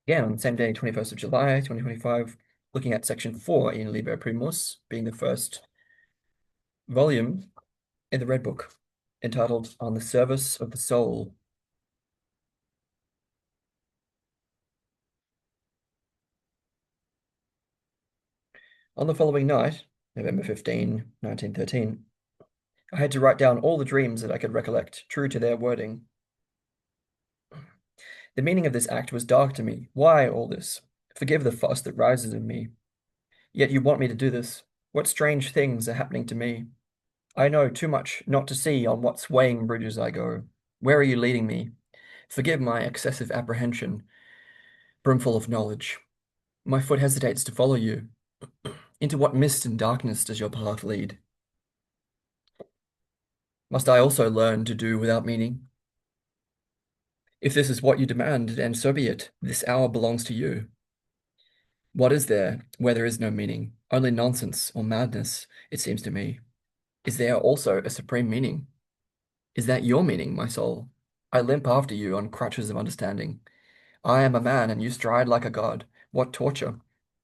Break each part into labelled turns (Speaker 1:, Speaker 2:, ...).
Speaker 1: Again, on the same day, 21st of July, 2025, looking at section 4 in Liber Primus, being the first volume in the Red Book, entitled On the Service of the Soul. On the following night, November 15, 1913, I had to write down all the dreams that I could recollect, true to their wording. The meaning of this act was dark to me. Why all this? Forgive the fuss that rises in me. Yet you want me to do this. What strange things are happening to me? I know too much not to see on what swaying bridges I go. Where are you leading me? Forgive my excessive apprehension, brimful of knowledge. My foot hesitates to follow you. Into what mist and darkness does your path lead? Must I also learn to do without meaning? If this is what you demand, then so be it. This hour belongs to you. What is there where there is no meaning? Only nonsense or madness, it seems to me. Is there also a supreme meaning? Is that your meaning, my soul? I limp after you on crutches of understanding. I am a man, and you stride like a god. What torture!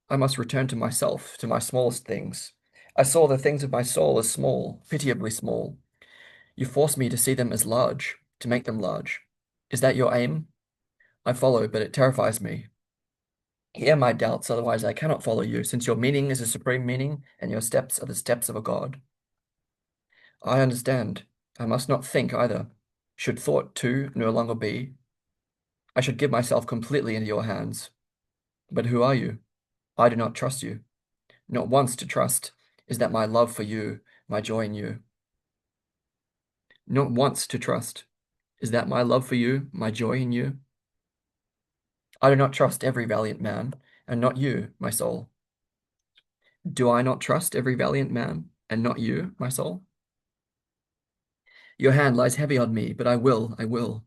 Speaker 1: I must return to myself, to my smallest things. I saw the things of my soul as small, pitiably small. You force me to see them as large, to make them large. Is that your aim? I follow, but it terrifies me. Hear my doubts, otherwise I cannot follow you, since your meaning is a supreme meaning, and your steps are the steps of a god. I understand. I must not think either. Should thought, too, no longer be? I should give myself completely into your hands. But who are you? I do not trust you. Not once to trust. Is that my love for you, my joy in you? Not once to trust. Is that my love for you, my joy in you? I do not trust every valiant man, and not you, my soul. Do I not trust every valiant man, and not you, my soul? Your hand lies heavy on me, but I will, I will.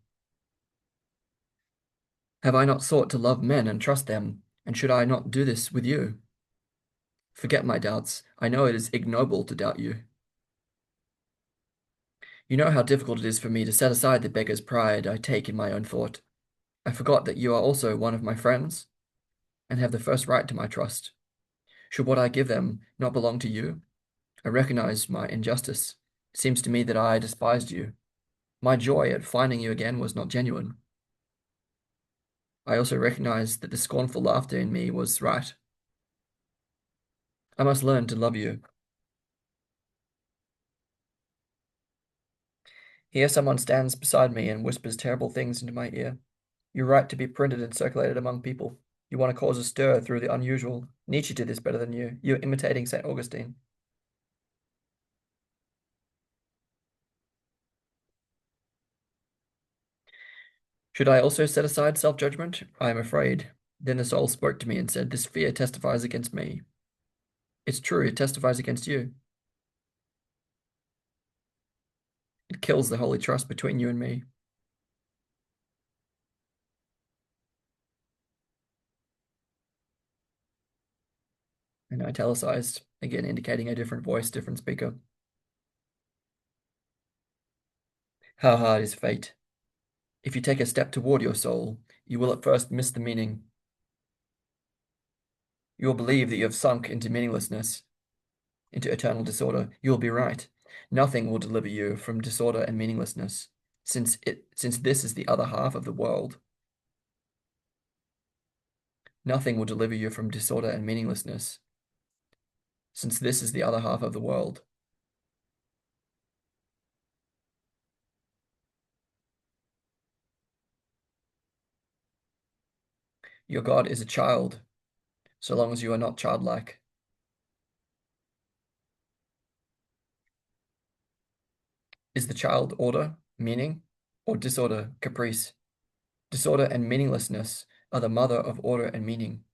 Speaker 1: Have I not sought to love men and trust them, and should I not do this with you? Forget my doubts. I know it is ignoble to doubt you. You know how difficult it is for me to set aside the beggar's pride I take in my own thought. I forgot that you are also one of my friends, and have the first right to my trust. Should what I give them not belong to you? I recognize my injustice. It seems to me that I despised you. My joy at finding you again was not genuine. I also recognize that the scornful laughter in me was right. I must learn to love you. Here someone stands beside me and whispers terrible things into my ear. You write to be printed and circulated among people. You want to cause a stir through the unusual. Nietzsche did this better than you. You're imitating St. Augustine. Should I also set aside self-judgment? I am afraid. Then the soul spoke to me and said, This fear testifies against me. It's true, it testifies against you. It kills the holy trust between you and me. And italicized, again indicating a different voice, different speaker. How hard is fate? If you take a step toward your soul, you will at first miss the meaning. You will believe that you have sunk into meaninglessness, into eternal disorder. You will be right. Nothing will deliver you from disorder and meaninglessness, since this is the other half of the world. Nothing will deliver you from disorder and meaninglessness, since this is the other half of the world. Your God is a child, so long as you are not childlike. Is the child order, meaning, or disorder, caprice? Disorder and meaninglessness are the mother of order and meaning.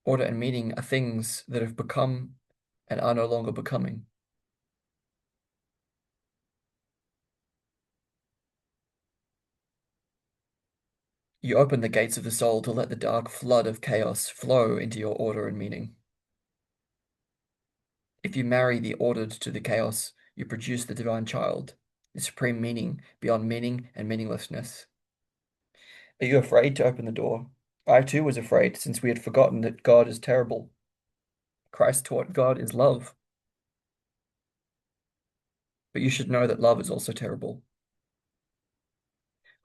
Speaker 1: Order and meaning are things that have become and are no longer becoming. You open the gates of the soul to let the dark flood of chaos flow into your order and meaning. If you marry the ordered to the chaos, you produce the divine child, the supreme meaning beyond meaning and meaninglessness. Are you afraid to open the door? I too was afraid, since we had forgotten that God is terrible. Christ taught God is love, but you should know that love is also terrible.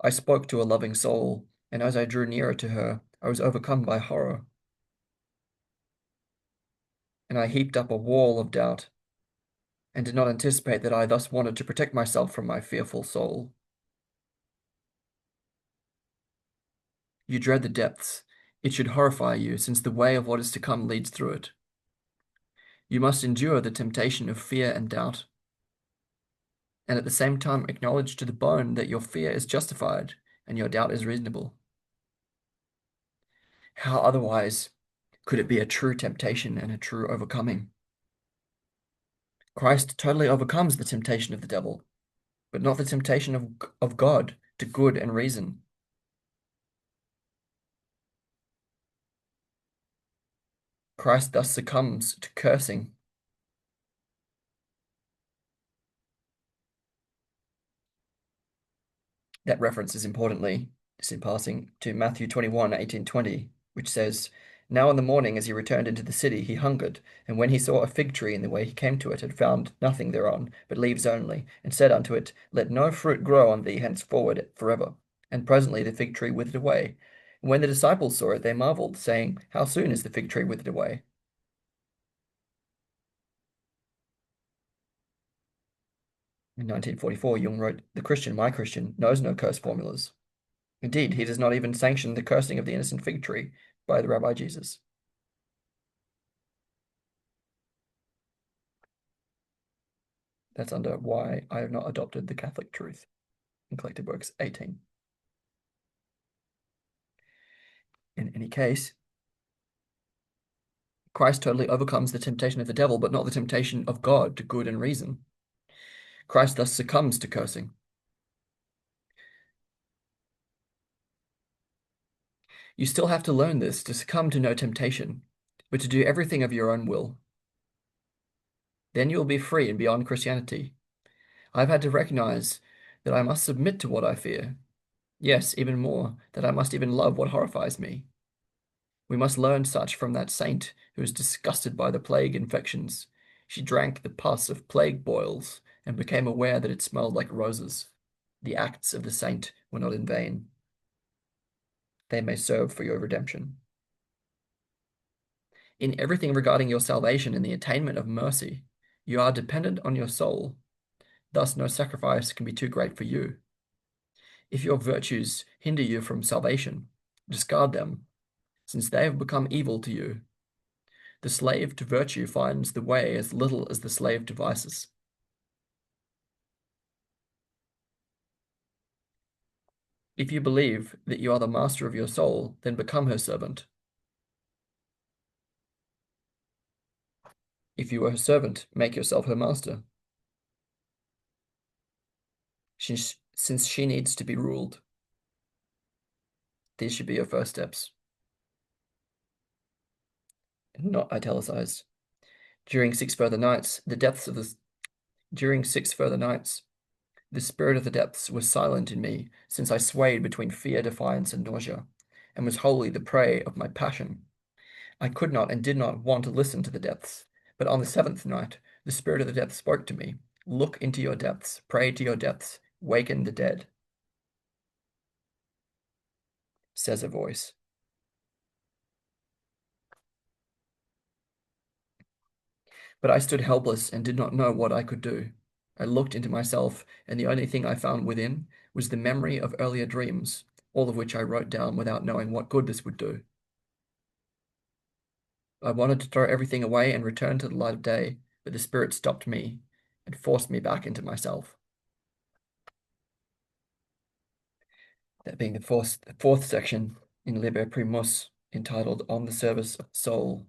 Speaker 1: I spoke to a loving soul, and as I drew nearer to her, I was overcome by horror, and I heaped up a wall of doubt, and did not anticipate that I thus wanted to protect myself from my fearful soul. You dread the depths. It should horrify you, since the way of what is to come leads through it. You must endure the temptation of fear and doubt, and at the same time acknowledge to the bone that your fear is justified and your doubt is reasonable. How otherwise could it be a true temptation and a true overcoming? Christ totally overcomes the temptation of the devil, but not the temptation of God to good and reason. Christ thus succumbs to cursing. That reference is importantly, just in passing, to Matthew 21:18-20, which says, Now in the morning as he returned into the city, he hungered, and when he saw a fig tree in the way he came to it, had found nothing thereon, but leaves only, and said unto it, Let no fruit grow on thee henceforward forever. And presently the fig tree withered away. And when the disciples saw it, they marveled, saying, How soon is the fig tree withered away? In 1944, Jung wrote, The Christian, my Christian, knows no curse formulas. Indeed, he does not even sanction the cursing of the innocent fig tree by the Rabbi Jesus. That's under Why I Have Not Adopted the Catholic Truth in Collected Works 18. In any case, Christ totally overcomes the temptation of the devil, but not the temptation of God to good and reason. Christ thus succumbs to cursing. You still have to learn this to succumb to no temptation, but to do everything of your own will. Then you will be free and beyond Christianity. I've had to recognize that I must submit to what I fear. Yes, even more, that I must even love what horrifies me. We must learn such from that saint who was disgusted by the plague infections. She drank the pus of plague boils and became aware that it smelled like roses. The acts of the saint were not in vain. They may serve for your redemption. In everything regarding your salvation and the attainment of mercy, you are dependent on your soul. Thus, no sacrifice can be too great for you. If your virtues hinder you from salvation, discard them, since they have become evil to you. The slave to virtue finds the way as little as the slave to vices. If you believe that you are the master of your soul, then become her servant. If you are her servant, make yourself her master. Since she needs to be ruled, these should be your first steps. Not italicized. During 6 further nights, during 6 further nights, the spirit of the depths was silent in me, since I swayed between fear, defiance, and nausea, and was wholly the prey of my passion. I could not and did not want to listen to the depths, but on the 7th night, the spirit of the depths spoke to me. Look into your depths, pray to your depths, waken the dead, says a voice. But I stood helpless and did not know what I could do. I looked into myself, and the only thing I found within was the memory of earlier dreams, all of which I wrote down without knowing what good this would do. I wanted to throw everything away and return to the light of day, but the spirit stopped me and forced me back into myself. That being the fourth section in Liber Primus, entitled On the Service of the Soul.